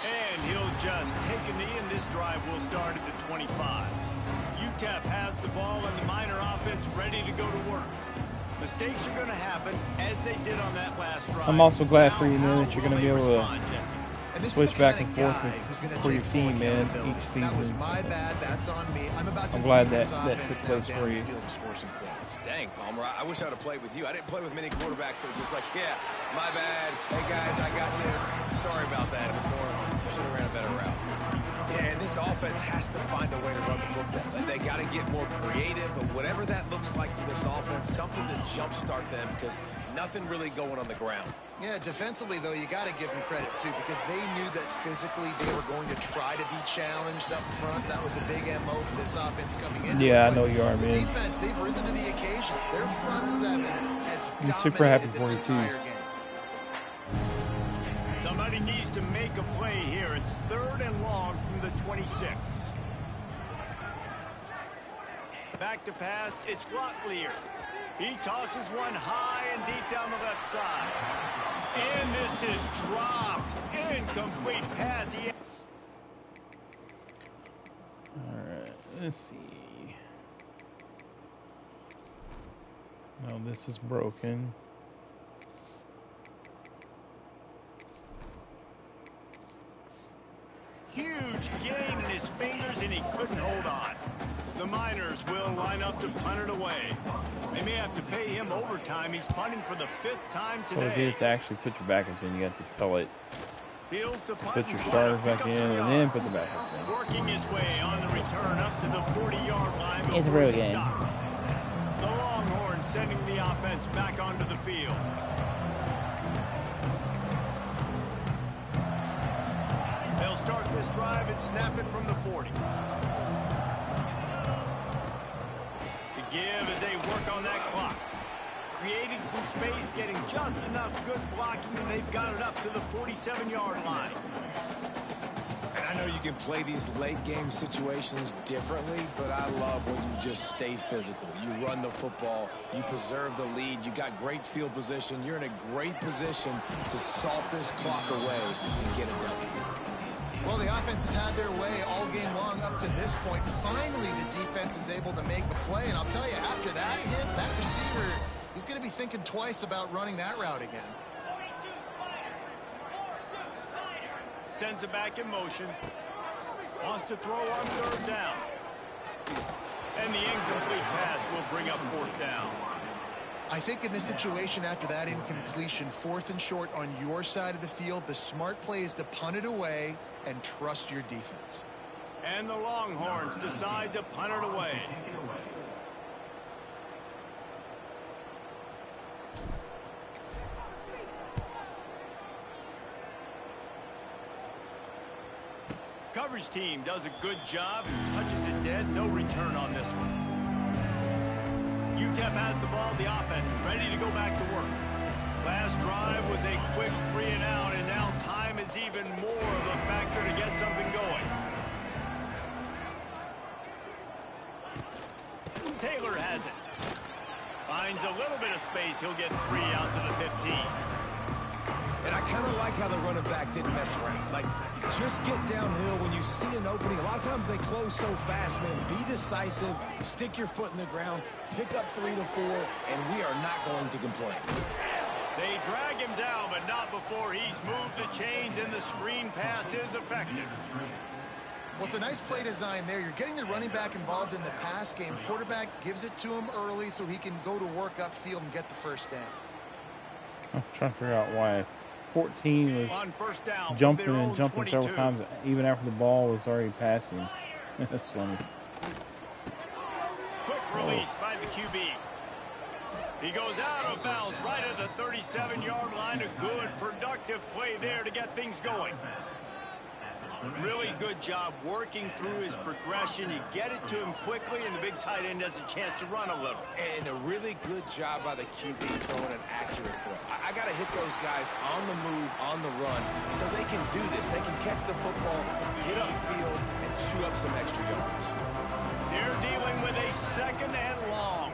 And he'll just take a knee, and this drive will start at the 25. UTEP has the ball, and the Miner offense ready to go to work. Mistakes are going to happen, as they did on that last drive. I'm also glad for you, man, that you're going to be able to switch back and forth for your team, man, each season. That was my bad. That's on me. I'm glad that took place for you. Dang, Palmer, I wish I would have played with you. I didn't play with many quarterbacks that were just like, yeah, my bad. Hey, guys, I got this. Sorry about that. It was more, should have ran a better route. Yeah, and this offense has to find a way to run the football. They got to get more creative, or whatever that looks like for this offense, something to jumpstart them, because nothing really going on the ground. Yeah, defensively, though, you got to give them credit, too, because they knew that physically they were going to try to be challenged up front. That was a big MO for this offense coming in. Yeah, I know you are, man. Defense, they've risen to the occasion. Their front seven has I'm super happy dominated for this you, too. entire game. Somebody needs to make a play here. It's 3rd and long from the 26. Back to pass, it's Locklear. He tosses one high and deep down the left side. And this is dropped. Incomplete pass. All right, let's see. No, this is broken. Huge gain in his fingers, and he couldn't hold on. The Miners will line up to punt it away. They may have to pay him overtime. He's punting for the 5th time today. So if you have to actually put your backups in, you have to tell it. Fields the punt, Put your starters back in, and then put the backups in. Working his way on the return up to the 40-yard line. It's a before real he game. stopped. The Longhorns sending the offense back onto the field. They'll start this drive and snap it from the 40. The give as they work on that clock. Creating some space, getting just enough good blocking, and they've got it up to the 47-yard line. And I know you can play these late-game situations differently, but I love when you just stay physical. You run the football, you preserve the lead, you got great field position, you're in a great position to salt this clock away and get it done. Well, the offense has had their way all game long up to this point. Finally, the defense is able to make a play, and I'll tell you, after that hit, that receiver, he's going to be thinking twice about running that route again. Sends it back in motion. Wants to throw on 3rd down. And the incomplete pass will bring up 4th down. I think in this situation, after that incompletion, 4th and short on your side of the field, the smart play is to punt it away and trust your defense. And the Longhorns decide to punt it away. Coverage team does a good job and touches it dead. No return on this one. UTEP has the ball, the offense ready to go back to work. Last drive was a quick 3 and out, and now time is even more of a factor to get something going. Taylor has it. Finds a little bit of space. He'll get 3 out to the 15. And I kind of like how the running back didn't mess around. Like, just get downhill when you see an opening. A lot of times they close so fast, man. Be decisive, stick your foot in the ground, pick up 3 to 4, and we are not going to complain. They drag him down, but not before he's moved the chains, and the screen pass is effective. Well, it's a nice play design there. You're getting the running back involved in the pass game. Quarterback gives it to him early so he can go to work upfield and get the 1st down. I'm trying to figure out why 14 was on 1st down, jumping and jumping 22. Several times, even after the ball was already passing. That's funny. Quick release by the QB. He goes out of bounds right at the 37-yard line. A good, productive play there to get things going. Really good job working through his progression. You get it to him quickly, and the big tight end has a chance to run a little. And a really good job by the QB throwing an accurate throw. I got to hit those guys on the move, on the run, so they can do this. They can catch the football, get upfield, and chew up some extra yards. They're dealing with a 2nd and long.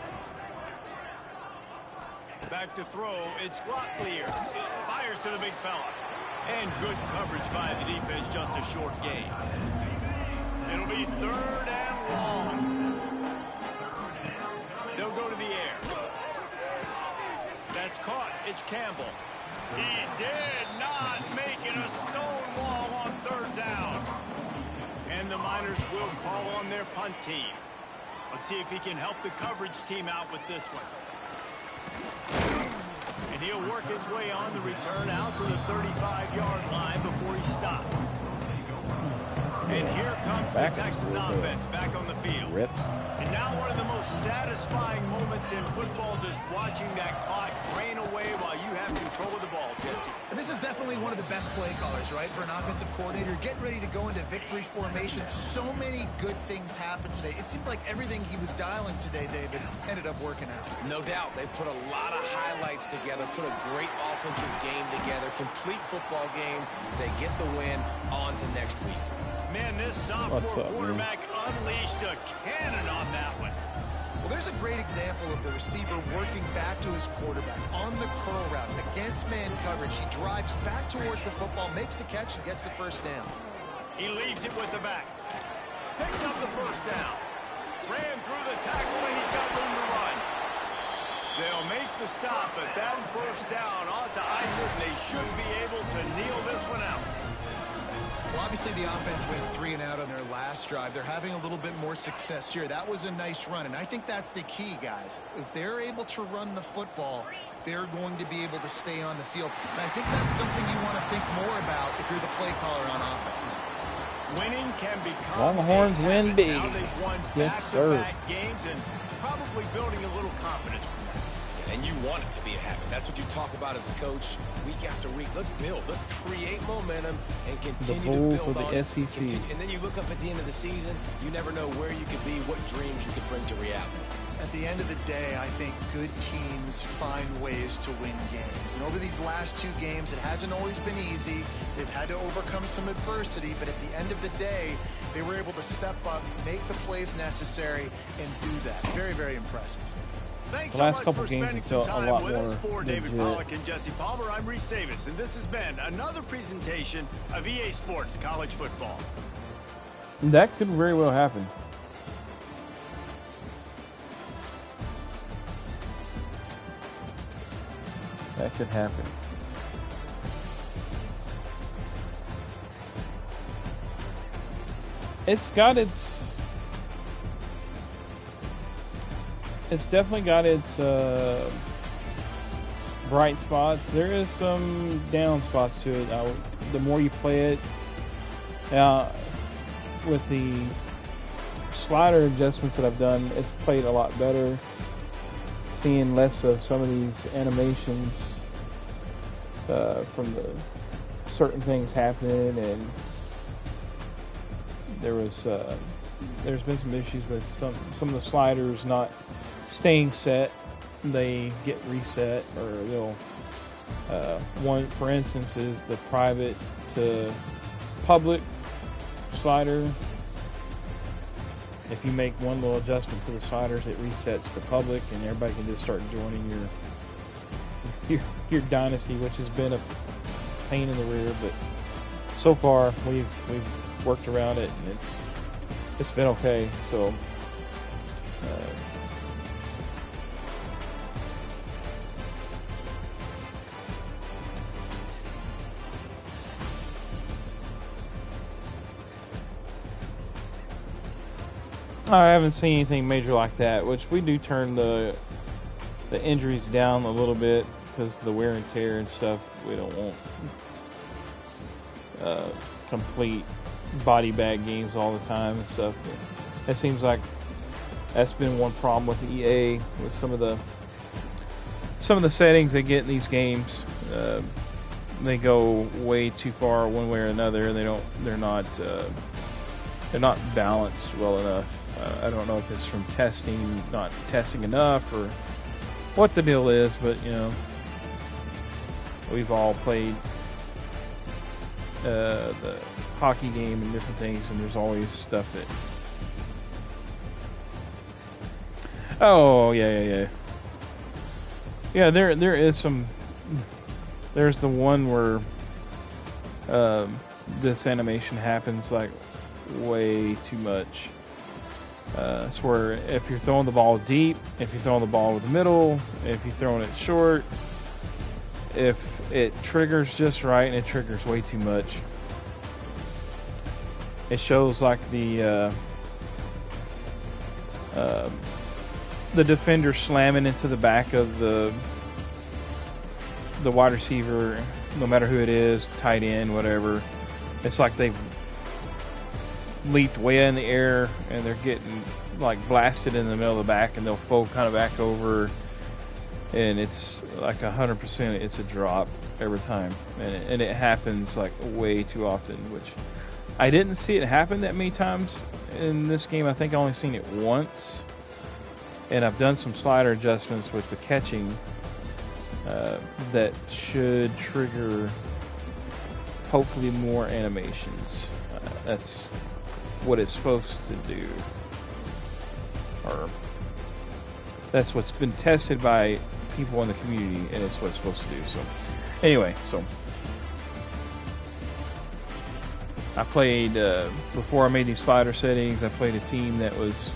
Back to throw, it's Locklear. Fires to the big fella. And good coverage by the defense, just a short gain. It'll be 3rd and long. They'll go to the air. That's caught. It's Campbell. He did not make it a stone wall on 3rd down. And the Miners will call on their punt team. Let's see if he can help the coverage team out with this one. And he'll work his way on the return out to the 35-yard line before he stops. And here comes the Texas offense back on the field. Rips. And now one of the most satisfying moments in football, just watching that clock drain away while you have control of the ball, Jesse. And this is definitely one of the best play callers, right, for an offensive coordinator. Getting ready to go into victory formation. So many good things happened today. It seemed like everything he was dialing today, David, ended up working out. No doubt. They've put a lot of highlights together, put a great offensive game together, complete football game. They get the win. On to next week. Man, this sophomore quarterback unleashed a cannon on that one. Well, there's a great example of the receiver working back to his quarterback on the curl route against man coverage. He drives back towards the football, makes the catch, and gets the first down. He leaves it with the back. Picks up the first down. Ran through the tackle, and he's got room to run. They'll make the stop, but that first down ought to ice it, and they should be able to kneel this one out. Well, obviously the offense went 3 and out on their last drive. They're having a little bit more success here. That was a nice run, and I think that's the key, guys. If they're able to run the football, they're going to be able to stay on the field. And I think that's something you want to think more about if you're the play caller on offense. Winning can become Longhorns win big. Now they've won Yes, sir. back-to-back games and probably building a little confidence. And you want it to be a habit. That's what you talk about as a coach week after week. Let's build. Let's create momentum and continue to Bulls build of the on it. SEC. And then you look up at the end of the season, you never know where you could be, what dreams you could bring to reality. At the end of the day, I think good teams find ways to win games. And over these last 2 games, it hasn't always been easy. They've had to overcome some adversity, but at the end of the day, they were able to step up, make the plays necessary, and do that. Very, very impressive. Thanks The last so much couple for games spending have felt some a time lot with us. more For David legit. Pollack and Jesse Palmer, I'm Reese Davis, and this has been another presentation of EA Sports College Football. That could very well happen. That could happen. It's definitely got its bright spots. There is some down spots to it. The more you play it, with the slider adjustments that I've done, it's played a lot better. Seeing less of some of these animations from the certain things happening, and there's been some issues with some of the sliders not staying set. They get reset, or they'll one for instance is the private to public slider. If you make one little adjustment to the sliders, it resets to public, and everybody can just start joining your Dynasty, which has been a pain in the rear. But so far, we've worked around it, and it's been okay. So. I haven't seen anything major like that, which we do turn the injuries down a little bit because the wear and tear and stuff. We don't want complete body bag games all the time and stuff. But it seems like that's been one problem with EA, with some of the settings they get in these games. They go way too far one way or another, and they're not balanced well enough. I don't know if it's from not testing enough, or what the deal is, but we've all played the hockey game and different things, and there's always stuff that. Oh yeah. There is some. There's the one where this animation happens like way too much. It's where if you're throwing the ball deep, if you're throwing the ball with the middle, if you're throwing it short, if it triggers just right and it triggers way too much, it shows like the defender slamming into the back of the wide receiver, no matter who it is, tight end, whatever. It's like they've leaped way in the air and they're getting like blasted in the middle of the back, and they'll fold kind of back over, and it's like 100%. It's a drop every time, and it happens like way too often. Which I didn't see it happen that many times in this game. I think I only seen it once, and I've done some slider adjustments with the catching that should trigger hopefully more animations. That's what it's supposed to do, or that's what's been tested by people in the community, and it's what it's supposed to do. So anyway, so I played before I made these slider settings. I played a team that was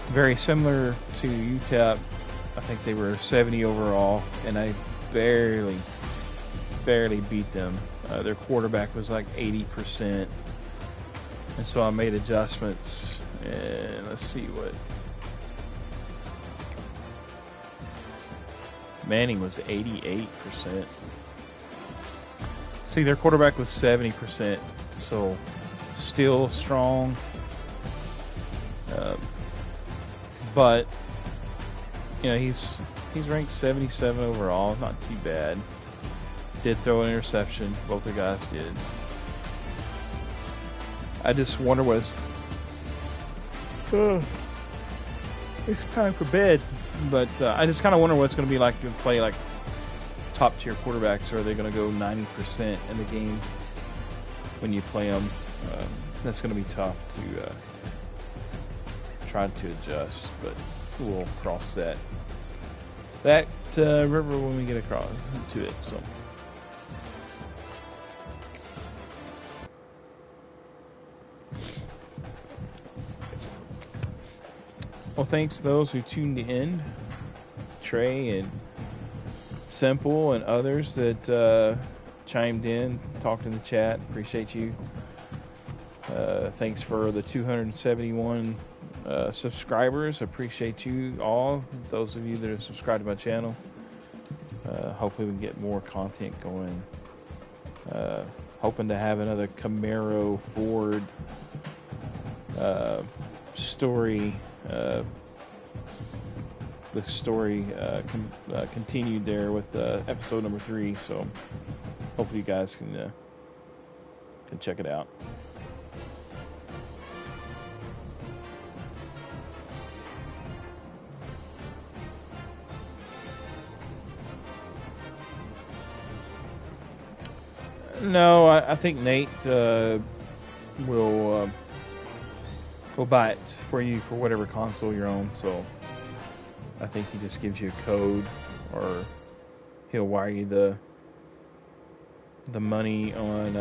very similar to UTEP. I think they were 70 overall, and I barely beat them. Their quarterback was like 80%, and so I made adjustments. And let's see what Manning was 88%. See, their quarterback was 70%, so still strong. But you know, he's ranked 77 overall, not too bad. Did throw an interception, both the guys did. I just wonder what's it's time for bed. But I just kind of wonder what it's going to be like to play like top tier quarterbacks. Or are they going to go 90% in the game when you play them? That's going to be tough to try to adjust, but we'll cross that river when we get across to it. So. Well, thanks to those who tuned in, Trey and Simple and others that chimed in, talked in the chat. Appreciate you. Thanks for the 271 subscribers. Appreciate you all. Those of you that have subscribed to my channel. Hopefully we can get more content going. Hoping to have another Camaro Ford story. The story continued there with episode number 3. So hopefully you guys can check it out. No, I think Nate will buy it for you for whatever console you're on. So I think he just gives you a code, or he'll wire you the money on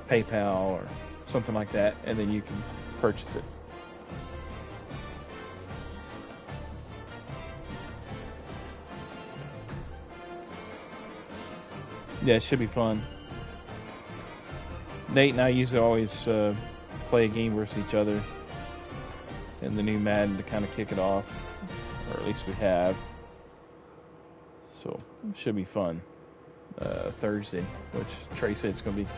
PayPal or something like that, and then you can purchase it. Yeah, it should be fun. Nate and I usually always play a game versus each other in the new Madden to kind of kick it off, or at least we have. So it should be fun. Thursday, which Trey said it's going to be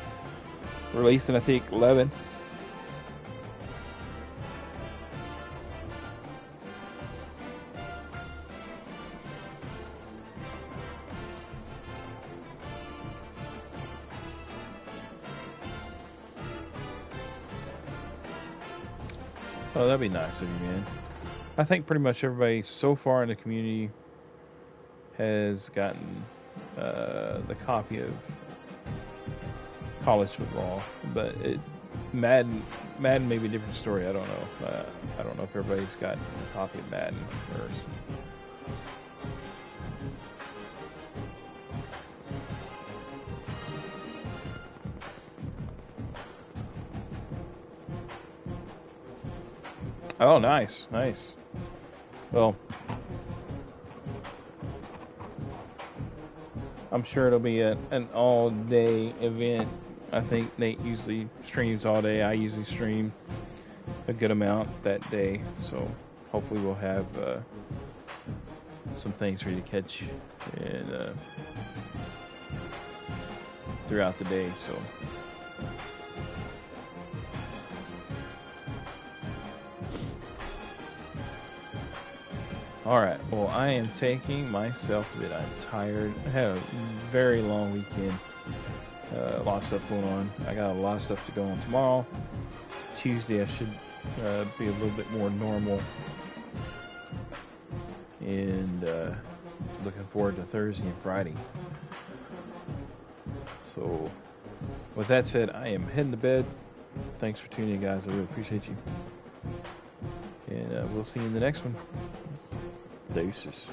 released in, I think, 11. Oh, that'd be nice of you, man. I think pretty much everybody so far in the community has gotten the copy of college football, but Madden may be a different story. I don't know. I don't know if everybody's gotten a copy of Madden. Oh, nice. Well, I'm sure it'll be an all-day event. I think Nate usually streams all day. I usually stream a good amount that day. So hopefully we'll have some things for you to catch and throughout the day. So All right. Well, I am taking myself to bed. I'm tired. I had a very long weekend. A lot of stuff going on. I got a lot of stuff to go on tomorrow. Tuesday, I should be a little bit more normal. And looking forward to Thursday and Friday. So, with that said, I am heading to bed. Thanks for tuning in, guys. I really appreciate you. And we'll see you in the next one. Deuces.